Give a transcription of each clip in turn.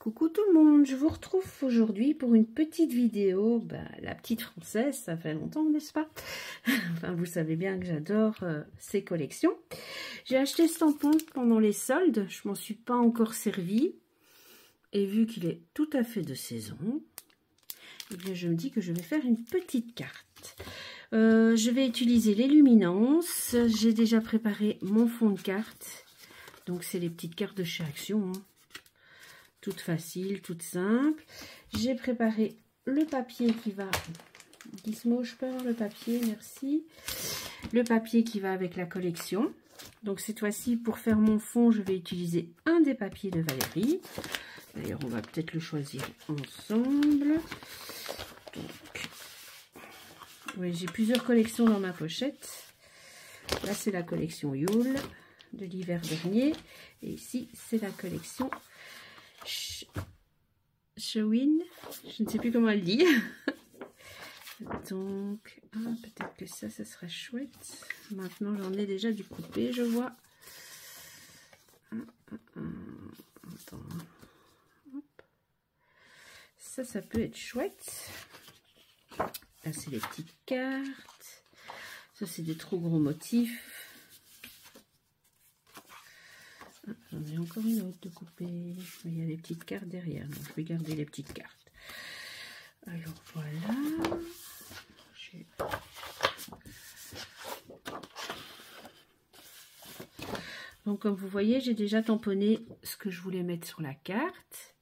Coucou tout le monde, je vous retrouve aujourd'hui pour une petite vidéo, la petite française, ça fait longtemps n'est-ce pas? Enfin vous savez bien que j'adore ces collections. J'ai acheté ce tampon pendant les soldes, je m'en suis pas encore servi. Et vu qu'il est tout à fait de saison, eh bien je me dis que je vais faire une petite carte. Je vais utiliser les luminances, j'ai déjà préparé mon fond de carte. Donc c'est les petites cartes de chez Action, hein. Toutes faciles, toutes simples. J'ai préparé le papier qui va... Gizmo, je peux avoir le papier, merci. Le papier qui va avec la collection. Donc cette fois-ci, pour faire mon fond, je vais utiliser un des papiers de Valérie. D'ailleurs, on va peut-être le choisir ensemble. Donc, oui, j'ai plusieurs collections dans ma pochette. Là, c'est la collection Yule de l'hiver dernier. Et ici, c'est la collection Showin. Je ne sais plus comment elle dit. Donc, peut-être que ça sera chouette. Maintenant, j'en ai déjà du coupé, je vois. Attends. Hop. Ça peut être chouette. Là, c'est les petites cartes. Ça, c'est des trop gros motifs. J'en ai encore une autre de couper. Mais il y a des petites cartes derrière. Donc, je vais garder les petites cartes. Alors, voilà. Donc, comme vous voyez, j'ai déjà tamponné ce que je voulais mettre sur la carte.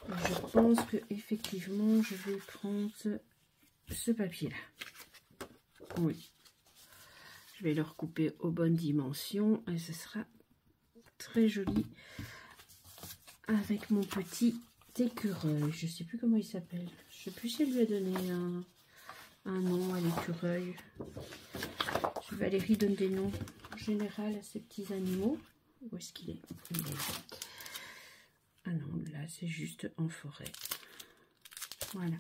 Je pense que effectivement, je vais prendre ce papier-là. Oui. Je vais le recouper aux bonnes dimensions et ce sera très joli avec mon petit écureuil. Je ne sais plus comment il s'appelle. Je ne sais plus si elle lui a donné un nom à l'écureuil. Valérie donne des noms en général à ces petits animaux. Où est-ce qu'il est? Ah non, là c'est juste en forêt. Voilà.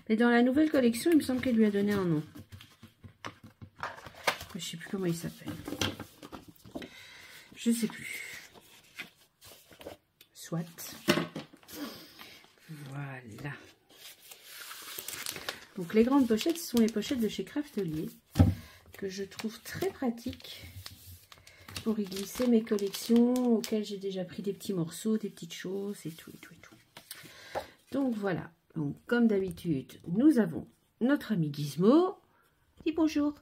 Mais dans la nouvelle collection, il me semble qu'elle lui a donné un nom. Je ne sais plus comment il s'appelle. Je ne sais plus. Soit. Voilà. Donc les grandes pochettes, ce sont les pochettes de chez Craftelier, que je trouve très pratiques pour y glisser mes collections auxquelles j'ai déjà pris des petits morceaux, des petites choses et tout. Donc voilà. Donc comme d'habitude, nous avons notre ami Gizmo. Dis bonjour.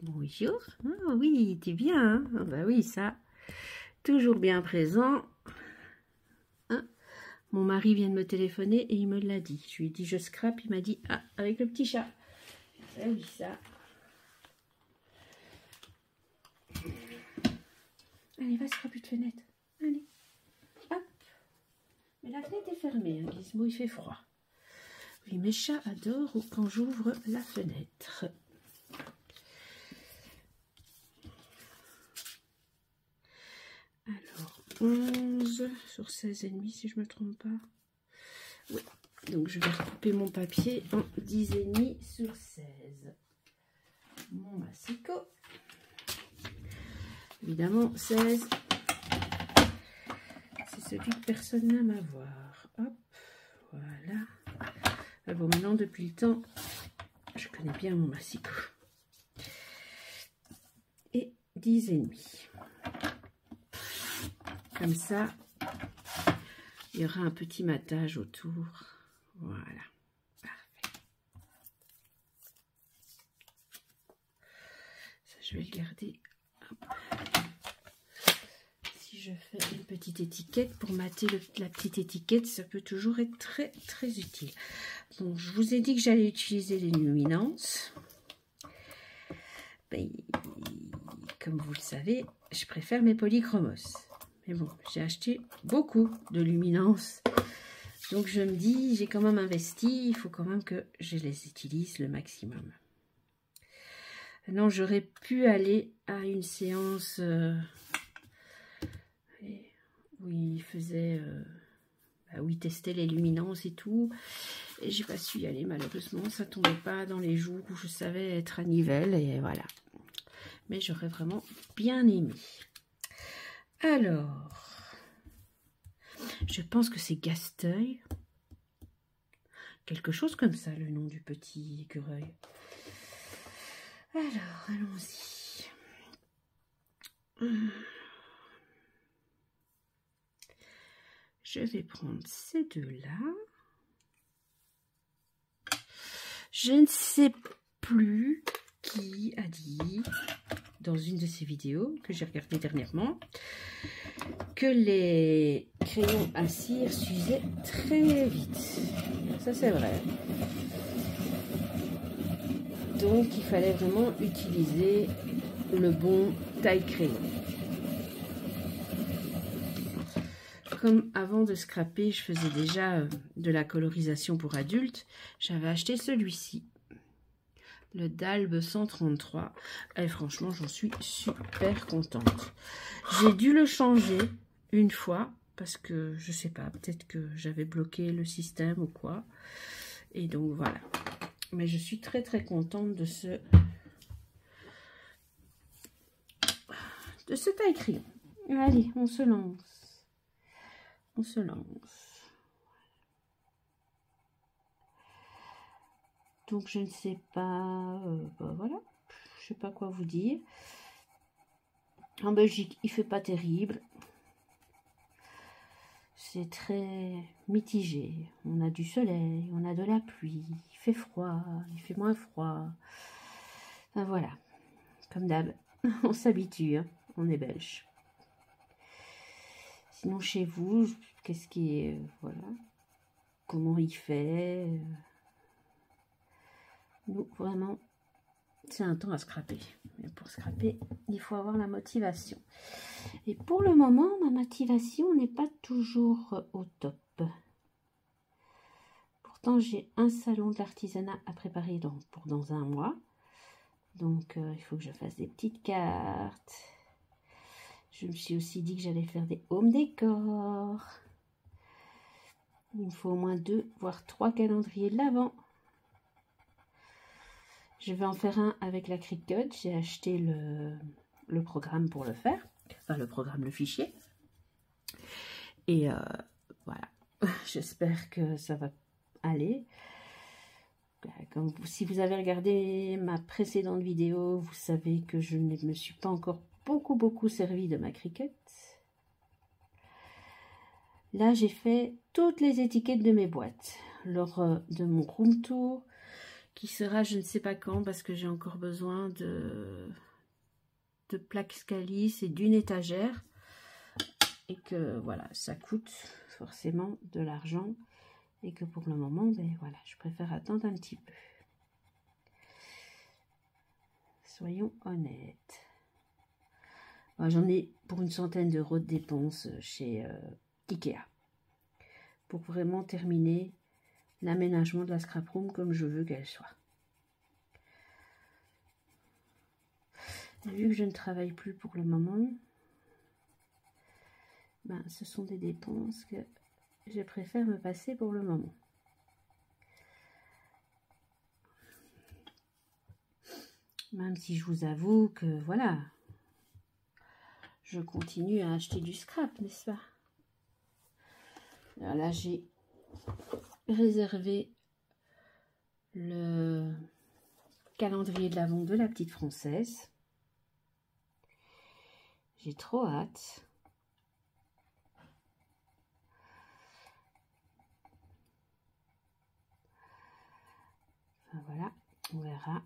Bonjour. Ah oui, t'es bien. Hein? Ah bah oui, ça. Toujours bien présent. Hein? Mon mari vient de me téléphoner et il me l'a dit. Je lui ai dit je scrape. Il m'a dit ah, avec le petit chat. Ah oui, ça. Allez, va scraper de fenêtre. Allez. Hop. Mais la fenêtre est fermée. Hein, Gizmo, il fait froid. Oui, mes chats adorent quand j'ouvre la fenêtre. Alors, 11 sur 16,5 si je ne me trompe pas. Oui, donc je vais recouper mon papier en 10,5 sur 16. Mon massicot. Évidemment, 16, c'est celui que personne n'aime à voir. Hop, voilà. Ah bon, maintenant, depuis le temps, je connais bien mon massicot. Et 10,5. Comme ça, il y aura un petit matage autour. Voilà. Parfait. Ça, je vais le garder. Hop. Si je fais une petite étiquette, pour mater la petite étiquette, ça peut toujours être très, très utile. Bon, je vous ai dit que j'allais utiliser les luminances. Comme vous le savez, je préfère mes polychromos. Mais bon, j'ai acheté beaucoup de luminances. Donc je me dis, j'ai quand même investi, il faut quand même que je les utilise le maximum. Non, j'aurais pu aller à une séance où il faisait, où il testait les luminances et tout. Et j'ai pas su y aller malheureusement, ça tombait pas dans les jours où je savais être à Nivelles et voilà. Mais j'aurais vraiment bien aimé. Alors, Je pense que c'est Gasteuil. Quelque chose comme ça, le nom du petit écureuil. Alors, allons-y. Je vais prendre ces deux-là. Je ne sais plus qui a dit dans une de ces vidéos que j'ai regardé dernièrement que les crayons à cire s'usaient très vite. Ça, c'est vrai. Donc, il fallait vraiment utiliser le bon taille-crayon. Comme avant de scraper, je faisais déjà de la colorisation pour adultes, j'avais acheté celui-ci, le Dalbe 133, et franchement, j'en suis super contente. J'ai dû le changer une fois, parce que, je sais pas, peut-être que j'avais bloqué le système ou quoi, et donc voilà. Mais je suis très très contente de ce taille-crayon. Allez, on se lance. On se lance. Donc je ne sais pas, voilà, je sais pas quoi vous dire. En Belgique, il fait pas terrible. C'est très mitigé. On a du soleil, on a de la pluie, il fait froid, il fait moins froid. Enfin, voilà, comme d'hab, on s'habitue, hein, on est belge. Sinon, chez vous, qu'est-ce qui est... voilà. Comment il fait nous, vraiment, c'est un temps à scraper. Mais pour scraper, il faut avoir la motivation. Et pour le moment, ma motivation n'est pas toujours au top. Pourtant, j'ai un salon de l'artisanat à préparer pour dans un mois. Donc, il faut que je fasse des petites cartes. Je me suis aussi dit que j'allais faire des home décor. Il me faut au moins 2, voire 3 calendriers de l'Avent. Je vais en faire un avec la Cricut. J'ai acheté le programme pour le faire. Enfin, le fichier. Et voilà. J'espère que ça va aller. Si vous avez regardé ma précédente vidéo, vous savez que je ne me suis pas encore beaucoup servi de ma Cricut. Là, j'ai fait toutes les étiquettes de mes boîtes lors de mon room tour qui sera je ne sais pas quand parce que j'ai encore besoin de plaques Scalis et d'une étagère et que voilà, ça coûte forcément de l'argent et que pour le moment, ben voilà, je préfère attendre un petit peu. Soyons honnêtes. J'en ai pour une centaine d'euros de dépenses chez Ikea pour vraiment terminer l'aménagement de la scrap room comme je veux qu'elle soit. Et vu que je ne travaille plus pour le moment, ben, ce sont des dépenses que je préfère me passer pour le moment. Même si je vous avoue que voilà, je continue à acheter du scrap, n'est-ce pas? Alors là, j'ai réservé le calendrier de l'Avent de la petite Française. J'ai trop hâte. Enfin, voilà, on verra.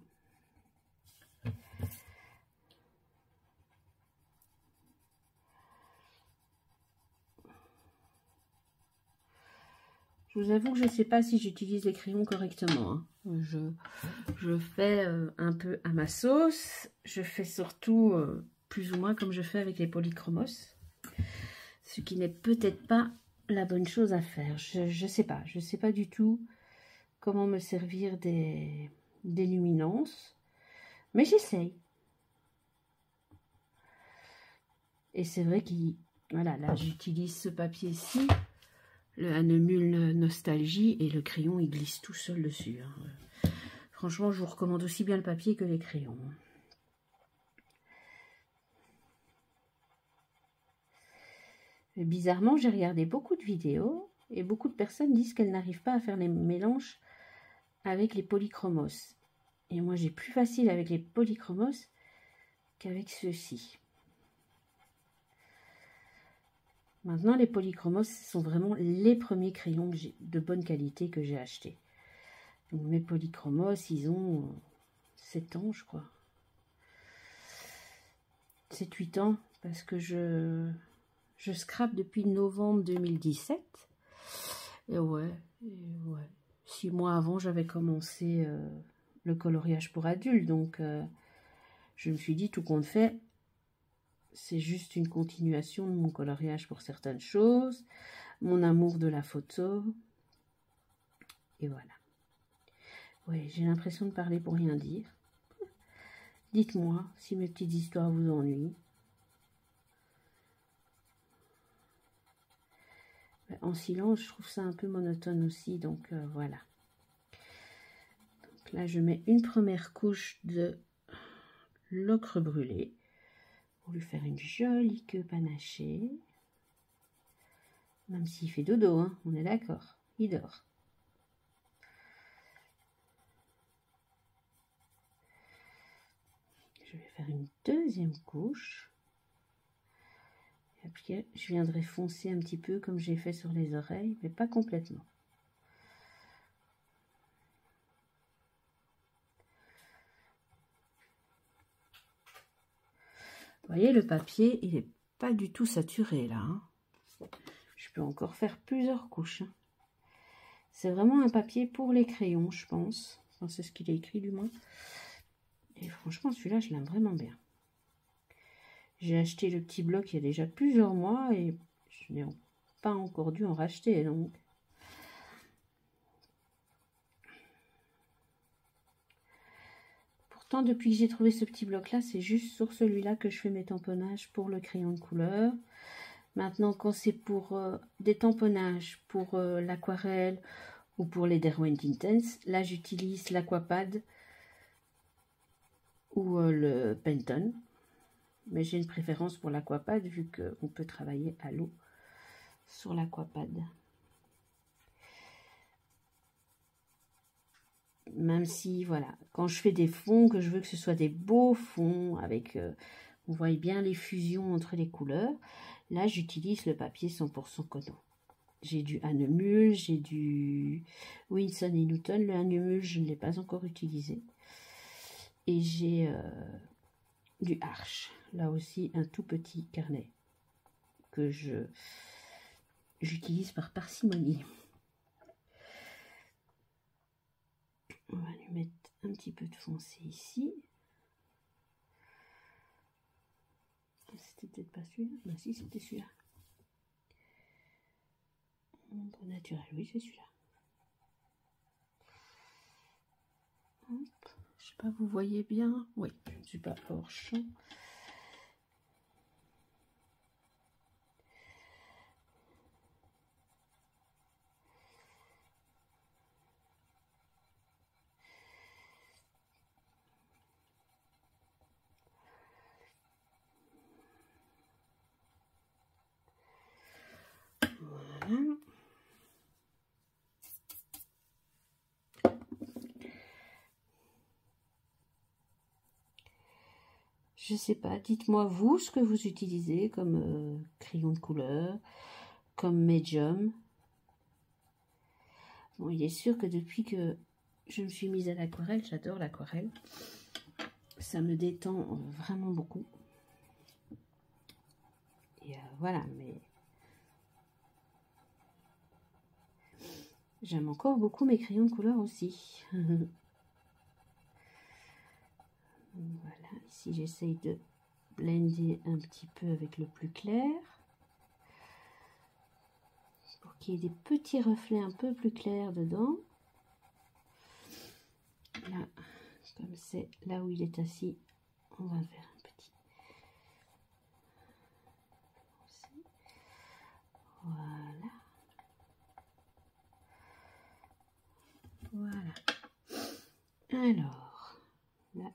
Je vous avoue que je ne sais pas si j'utilise les crayons correctement. Hein. Je fais un peu à ma sauce. Je fais surtout plus ou moins comme je fais avec les polychromos. Ce qui n'est peut-être pas la bonne chose à faire. Je sais pas. Je ne sais pas du tout comment me servir des luminances. Mais j'essaye. Et c'est vrai que voilà, là j'utilise ce papier-ci. Le Hanemüll Nostalgie et le crayon il glisse tout seul dessus. Hein. Franchement, je vous recommande aussi bien le papier que les crayons. Et bizarrement, j'ai regardé beaucoup de vidéos et beaucoup de personnes disent qu'elles n'arrivent pas à faire les mélanges avec les polychromos. Et moi, j'ai plus facile avec les polychromos qu'avec ceux-ci. Maintenant, les polychromos, ce sont vraiment les premiers crayons de bonne qualité que j'ai achetés. Donc, mes polychromos, ils ont 7 ans, je crois. 7-8 ans, parce que je scrape depuis novembre 2017. Et ouais. 6 mois avant, j'avais commencé le coloriage pour adultes. Donc, je me suis dit, tout compte fait, c'est juste une continuation de mon coloriage pour certaines choses, mon amour de la photo. Et voilà. Ouais, j'ai l'impression de parler pour rien dire. Dites-moi si mes petites histoires vous ennuient. En silence, je trouve ça un peu monotone aussi, donc voilà. Donc là, je mets une première couche de l'ocre brûlé pour lui faire une jolie queue panachée. Même s'il fait dodo, hein, on est d'accord, il dort. Je vais faire une deuxième couche. Et après, je viendrai foncer un petit peu comme j'ai fait sur les oreilles, mais pas complètement. Vous voyez, le papier, il n'est pas du tout saturé là. Hein. Je peux encore faire plusieurs couches. Hein. C'est vraiment un papier pour les crayons, je pense. Enfin, c'est ce qu'il est écrit du moins. Et franchement, celui-là, je l'aime vraiment bien. J'ai acheté le petit bloc il y a déjà plusieurs mois et je n'ai pas encore dû en racheter. Donc, pourtant, depuis que j'ai trouvé ce petit bloc-là, c'est juste sur celui-là que je fais mes tamponnages pour le crayon de couleur. Maintenant, quand c'est pour des tamponnages pour l'aquarelle ou pour les Derwent Intense, là, j'utilise l'Aquapad ou le Penton. Mais j'ai une préférence pour l'Aquapad vu qu'on peut travailler à l'eau sur l'Aquapad. Même si, voilà, quand je fais des fonds, que je veux que ce soit des beaux fonds avec, on voit bien les fusions entre les couleurs, là, j'utilise le papier 100% coton. J'ai du Hahnemühle, j'ai du Winsor & Newton. Le Hahnemühle, je ne l'ai pas encore utilisé. Et j'ai du Arches. Là aussi, un tout petit carnet que j'utilise par parcimonie. On va lui mettre un petit peu de foncé ici. C'était peut-être pas celui-là. Ben si, c'était celui-là. Ombre naturelle, oui, c'est celui-là. Je sais pas, vous voyez bien? Oui, je ne suis pas hors champ. Voilà. Je sais pas, dites-moi vous ce que vous utilisez comme crayon de couleur, comme médium. Bon, il est sûr que depuis que je me suis mise à l'aquarelle, j'adore l'aquarelle. Ça me détend vraiment beaucoup. Et voilà, mais j'aime encore beaucoup mes crayons de couleur aussi. Voilà, ici j'essaye de blender un petit peu avec le plus clair. Pour qu'il y ait des petits reflets un peu plus clairs dedans. Là, comme c'est là où il est assis, on va faire un petit. Voilà. Voilà. Alors, là.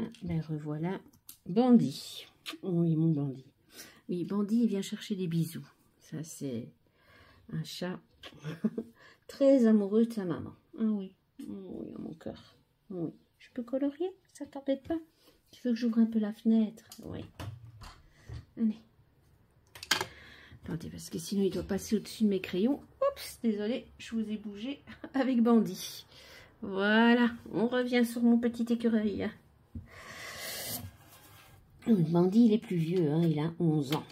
Ah, ben revoilà Bandit. Oui, mon Bandit. Oui, Bandit, il vient chercher des bisous. Ça, c'est un chat très amoureux de sa maman. Ah oui, oui, mon cœur. Oui. Je peux colorier? Ça t'embête pas? Tu veux que j'ouvre un peu la fenêtre? Oui. Allez. Attendez, parce que sinon, il doit passer au-dessus de mes crayons. Oups, désolé, je vous ai bougé avec Bandit. Voilà, on revient sur mon petit écureuil. Bandit, il est plus vieux, hein, il a 11 ans.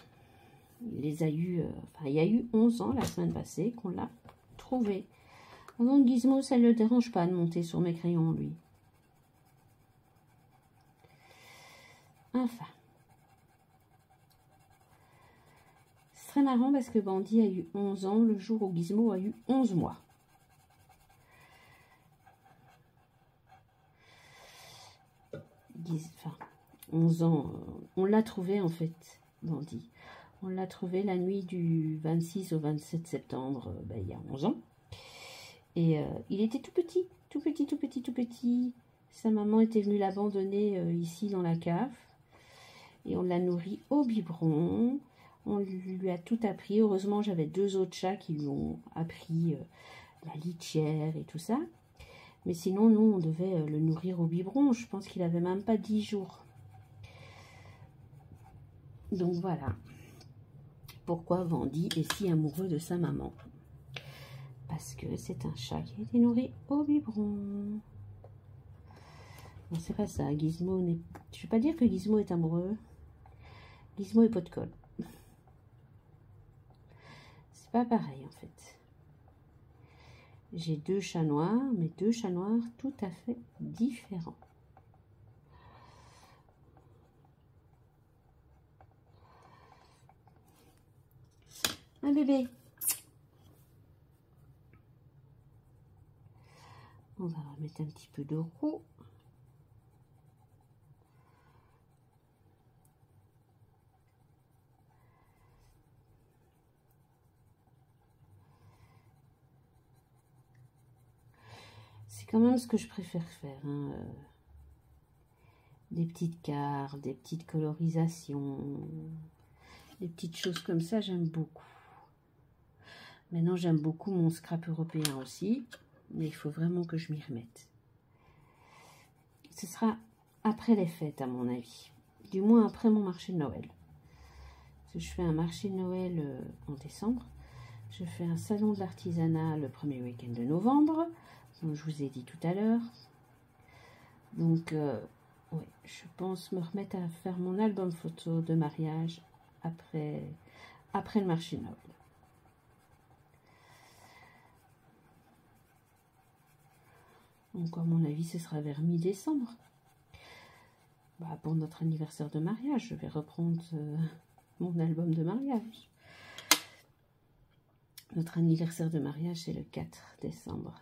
Il les a eu, il y a eu 11 ans la semaine passée qu'on l'a trouvé. Donc Gizmo, ça ne le dérange pas de monter sur mes crayons, lui. Enfin. C'est très marrant parce que Bandit a eu 11 ans le jour où Gizmo a eu 11 mois. Enfin, 11 ans, on l'a trouvé en fait, Bandit. On l'a trouvé la nuit du 26 au 27 septembre, il y a 11 ans. Et il était tout petit, tout petit, tout petit, tout petit. Sa maman était venue l'abandonner ici dans la cave. Et on l'a nourri au biberon. On lui a tout appris. Heureusement, j'avais 2 autres chats qui lui ont appris la litière et tout ça. Mais sinon, nous, on devait le nourrir au biberon. Je pense qu'il avait même pas 10 jours. Donc voilà. Pourquoi Bandit est si amoureux de sa maman? Parce que c'est un chat qui a été nourri au biberon. Non, c'est pas ça. Gizmo n'est... Je ne vais pas dire que Gizmo est amoureux. Gizmo est pot de colle. C'est pas pareil en fait. J'ai 2 chats noirs, mais 2 chats noirs tout à fait différents. Un bébé. On va remettre un petit peu de roux. C'est quand même ce que je préfère faire. Hein. Des petites cartes, des petites colorisations, des petites choses comme ça, j'aime beaucoup. Maintenant, j'aime beaucoup mon scrap européen aussi, mais il faut vraiment que je m'y remette. Ce sera après les fêtes, à mon avis. Du moins après mon marché de Noël. Parce que je fais un marché de Noël en décembre. Je fais un salon de l'artisanat le premier week-end de novembre, comme je vous ai dit tout à l'heure. Donc, ouais, je pense me remettre à faire mon album photo de mariage après le marché de Noël. Donc, à mon avis, ce sera vers mi-décembre. Pour notre anniversaire de mariage, je vais reprendre mon album de mariage. Notre anniversaire de mariage, c'est le 4 décembre.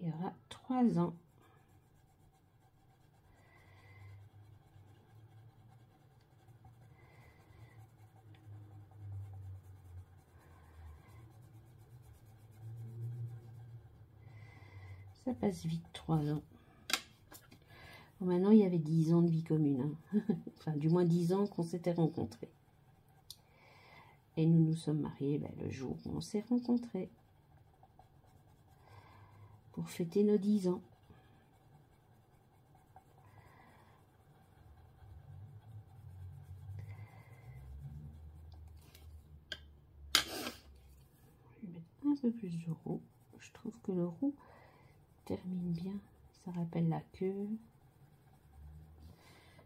Il y aura 3 ans. Ça passe vite, 3 ans. Bon, maintenant, il y avait 10 ans de vie commune. Hein. Enfin, du moins 10 ans qu'on s'était rencontrés. Et nous nous sommes mariés le jour où on s'est rencontrés. Pour fêter nos 10 ans. Je vais mettre un peu plus de roux. Je trouve que le roux termine bien. Ça rappelle la queue.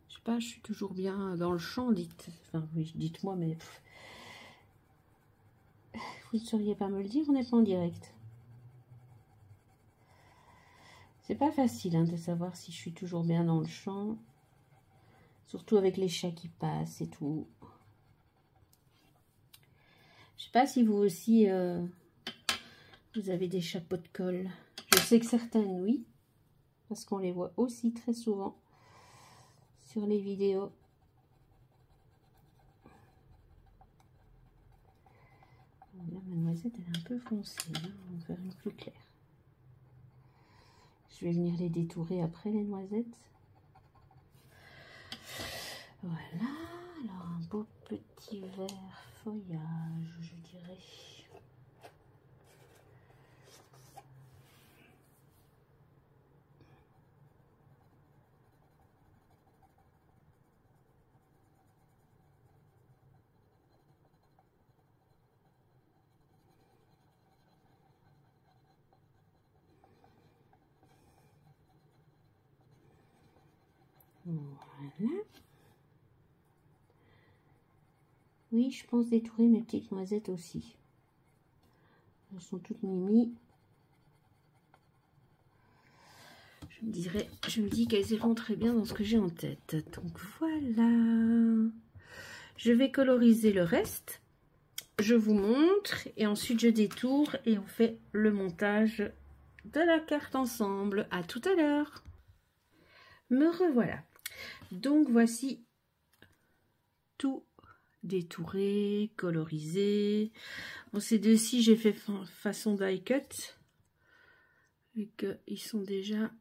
Je sais pas, je suis toujours bien dans le champ, dites. Enfin, oui, dites-moi, mais... Vous ne sauriez pas me le dire, on n'est pas en direct. C'est pas facile hein, de savoir si je suis toujours bien dans le champ. Surtout avec les chats qui passent et tout. Je sais pas si vous aussi, vous avez des chats pot de colle. Je sais que certaines, oui. Parce qu'on les voit aussi très souvent sur les vidéos. La noisette, elle est un peu foncée, hein. On va faire une plus claire. Je vais venir les détourer après, les noisettes. Voilà, alors un beau petit vert feuillage, je dirais. Voilà. Oui, je pense détourer mes petites noisettes aussi. Elles sont toutes mimi. Je me dis qu'elles iront très bien dans ce que j'ai en tête. Donc voilà. Je vais coloriser le reste. Je vous montre et ensuite je détourne et on fait le montage de la carte ensemble. À tout à l'heure. Me revoilà. Donc voici tout détouré, colorisé. Bon, ces deux-ci, j'ai fait façon die cut. Vu qu'ils sont déjà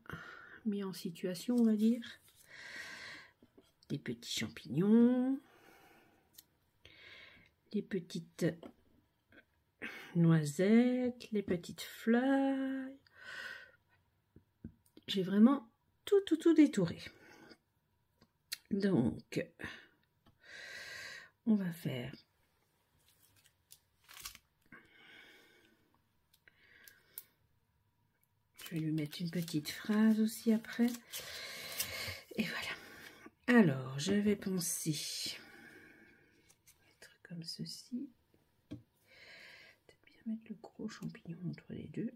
mis en situation, on va dire. Des petits champignons. Les petites noisettes, les petites fleurs. J'ai vraiment tout détouré. Donc, on va faire je vais lui mettre une petite phrase aussi après. Et voilà. Alors, je vais penser mettre comme ceci. Peut-être bien mettre le gros champignon entre les deux.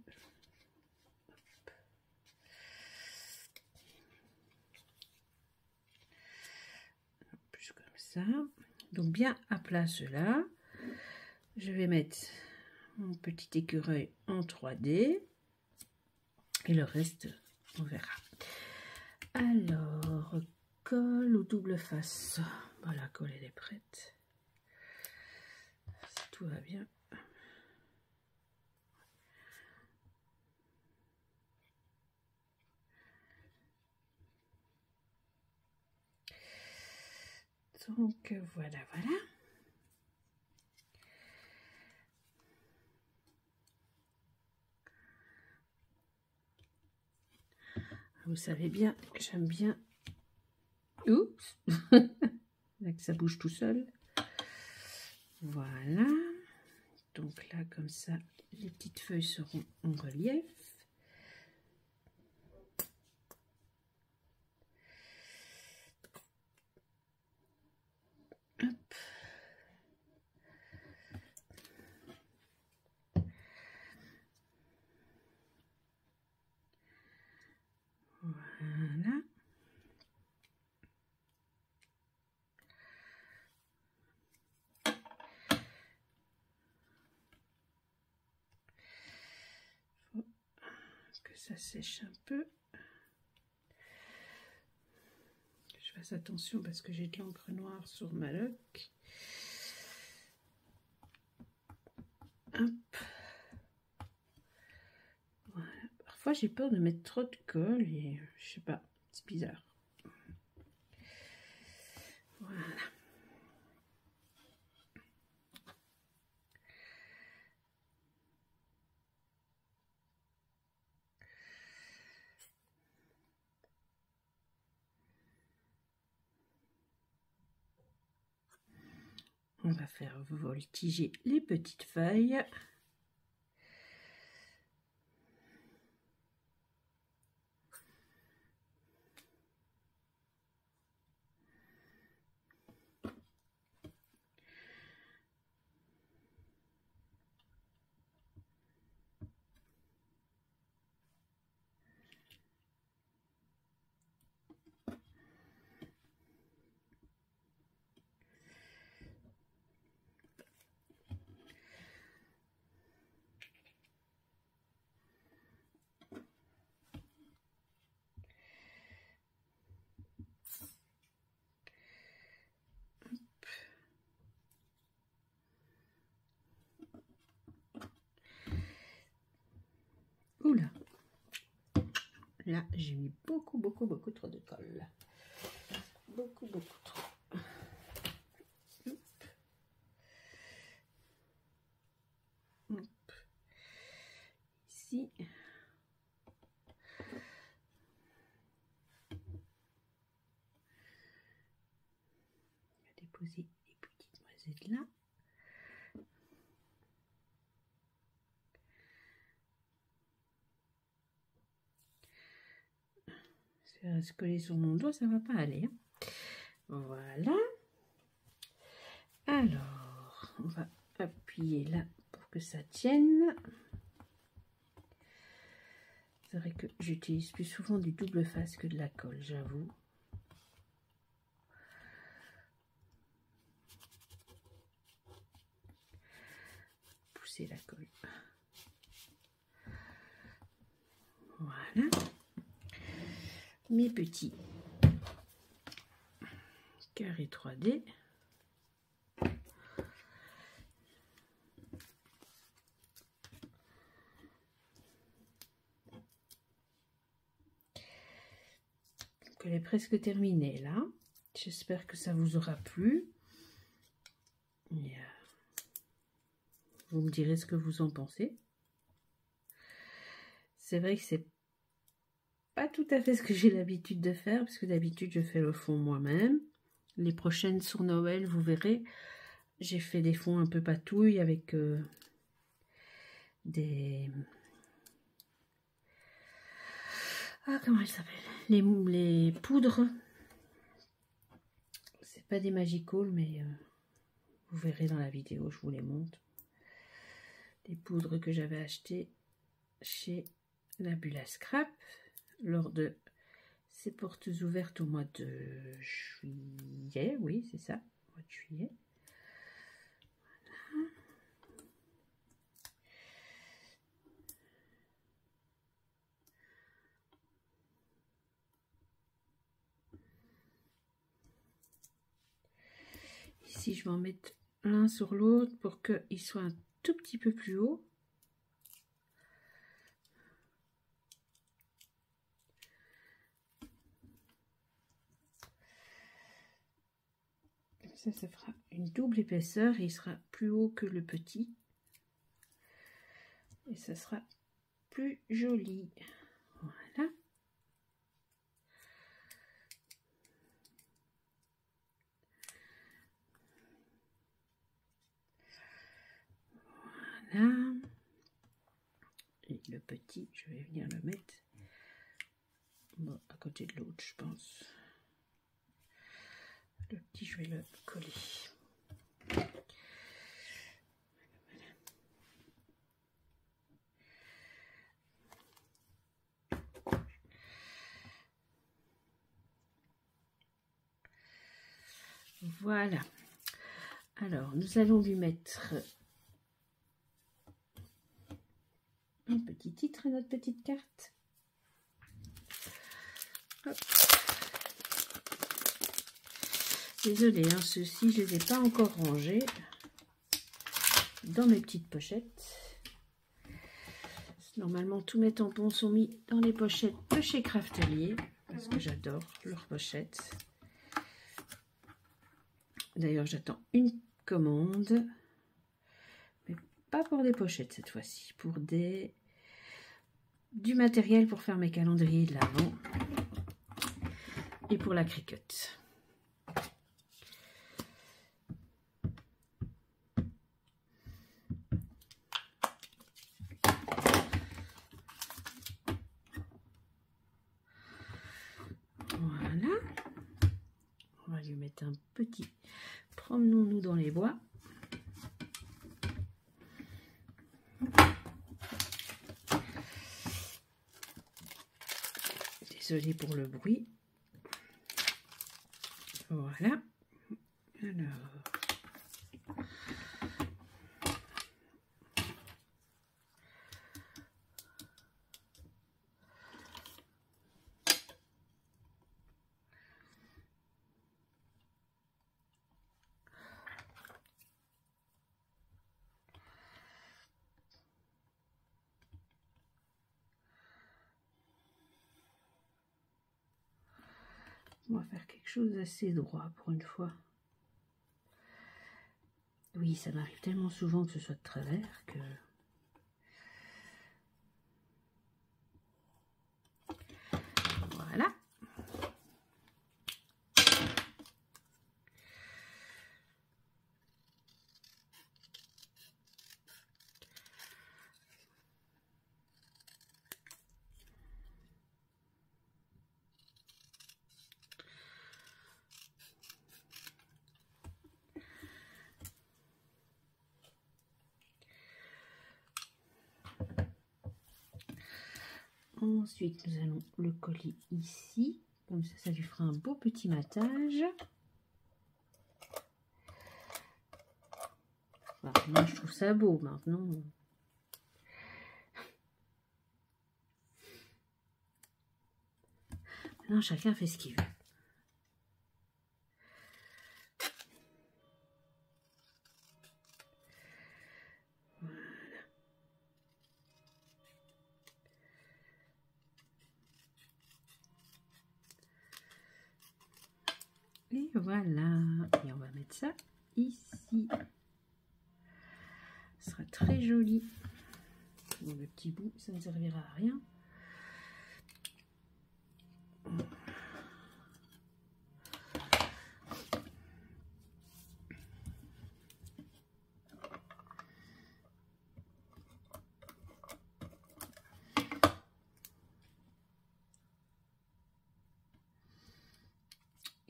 Plus comme ça. Donc bien à plat cela. Je vais mettre mon petit écureuil en 3D. Et le reste, on verra. Alors, colle ou double face. Voilà, la colle, elle est prête. Si tout va bien. Donc, voilà. Vous savez bien, j'aime bien. Oups. Là que ça bouge tout seul. Voilà. Donc là, comme ça, les petites feuilles seront en relief. Hop. Voilà. Que ça sèche un peu. Je fasse attention parce que j'ai de l'encre noire sur ma loque. Hop. Voilà. Parfois j'ai peur de mettre trop de colle et je sais pas, c'est bizarre. Voilà. On va faire voltiger les petites feuilles. Là, j'ai mis beaucoup trop de colle. Beaucoup trop. Hop. Hop. Ici. On va déposer les petites noisettes là. Ça va se coller sur mon doigt, ça va pas aller. Voilà. Alors, on va appuyer là pour que ça tienne. C'est vrai que j'utilise plus souvent du double face que de la colle, j'avoue. Pousser la colle. Voilà. Mes petits carrés 3D. Elle est presque terminée là. J'espère que ça vous aura plu. Et, vous me direz ce que vous en pensez. C'est vrai que c'est pas tout à fait ce que j'ai l'habitude de faire, parce que d'habitude je fais le fond moi-même. Les prochaines sur Noël, vous verrez, j'ai fait des fonds un peu patouilles avec des... Ah, comment elle s'appelle? Les poudres. C'est pas des Magical, mais vous verrez dans la vidéo, je vous les montre. Des poudres que j'avais achetées chez la Bulle à Scrap lors de ses portes ouvertes au mois de juillet. Oui, c'est ça, au mois de juillet. Voilà. Ici, je vais en mettre l'un sur l'autre pour qu'il soit un tout petit peu plus haut. Comme ça fera une double épaisseur et il sera plus haut que le petit. Et ça sera plus joli. Voilà. Voilà. Et le petit, je vais venir le mettre bon, à côté de l'autre, je pense. Le petit, je vais le coller. Voilà. Alors, nous allons lui mettre un petit titre à notre petite carte. Hop. Désolée, hein, ceux-ci, je ne les ai pas encore rangés dans mes petites pochettes. Normalement, tous mes tampons sont mis dans les pochettes de chez Craftelier, parce que j'adore leurs pochettes. D'ailleurs, j'attends une commande, mais pas pour des pochettes cette fois-ci, pour du matériel pour faire mes calendriers de l'Avent et pour la Cricut. Voilà. On va lui mettre un petit promenons-nous dans les bois. Désolée pour le bruit. Voilà. Alors. On va faire quelque chose d'assez droit pour une fois. Oui, ça m'arrive tellement souvent que ce soit de travers que... Voilà. Ensuite, nous allons le coller ici. Comme ça lui fera un beau petit matage. Alors, moi, je trouve ça beau. Maintenant, chacun fait ce qu'il veut. Et voilà, et on va mettre ça ici. Ce sera très joli. Bon, le petit bout, ça ne servira à rien.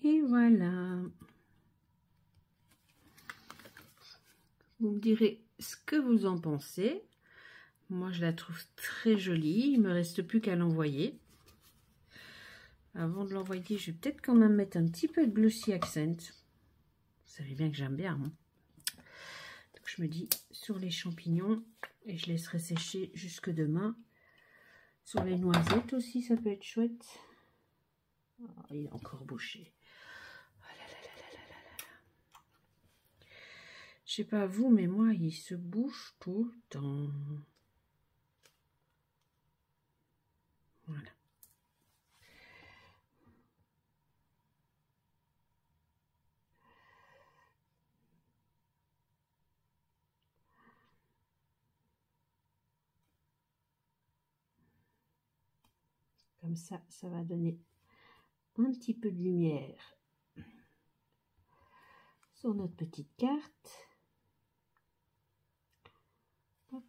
Et voilà. Vous me direz ce que vous en pensez. Moi, je la trouve très jolie. Il ne me reste plus qu'à l'envoyer. Avant de l'envoyer, je vais peut-être quand même mettre un petit peu de Glossy Accent. Vous savez bien que j'aime bien. Hein. Donc, je me dis sur les champignons. Et je laisserai sécher jusque demain. Sur les noisettes aussi, ça peut être chouette. Oh, il est encore bouché. Je sais pas vous, mais moi, il se bouge tout le temps. Voilà. Comme ça, ça va donner un petit peu de lumière sur notre petite carte. Hop.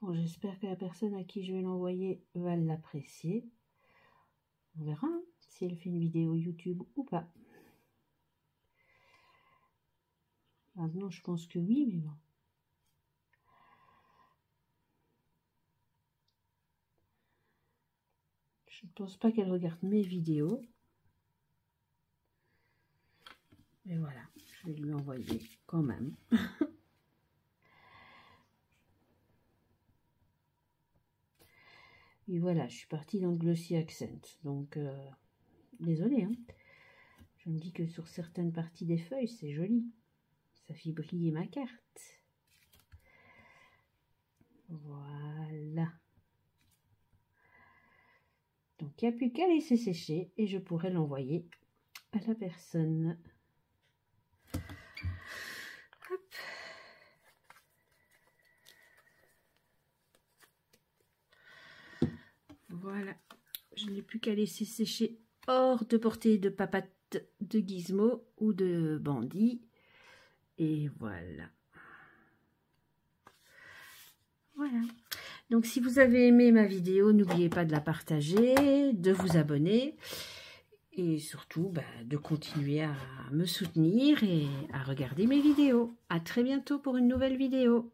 Bon, j'espère que la personne à qui je vais l'envoyer va l'apprécier. On verra hein, si elle fait une vidéo YouTube ou pas. Maintenant, je pense que oui, mais bon. Je ne pense pas qu'elle regarde mes vidéos. Mais voilà, je vais lui envoyer quand même. Et voilà, je suis partie dans le Glossy Accent. Donc, désolée. Hein. Je me dis que sur certaines parties des feuilles, c'est joli. Ça fait briller ma carte. Voilà. Donc, il n'y a plus qu'à laisser sécher et je pourrai l'envoyer à la personne. Hop. Voilà. Je n'ai plus qu'à laisser sécher hors de portée de papate de Gizmo ou de Bandit. Et voilà. Voilà. Donc, si vous avez aimé ma vidéo, n'oubliez pas de la partager, de vous abonner et surtout de continuer à me soutenir et à regarder mes vidéos. À très bientôt pour une nouvelle vidéo.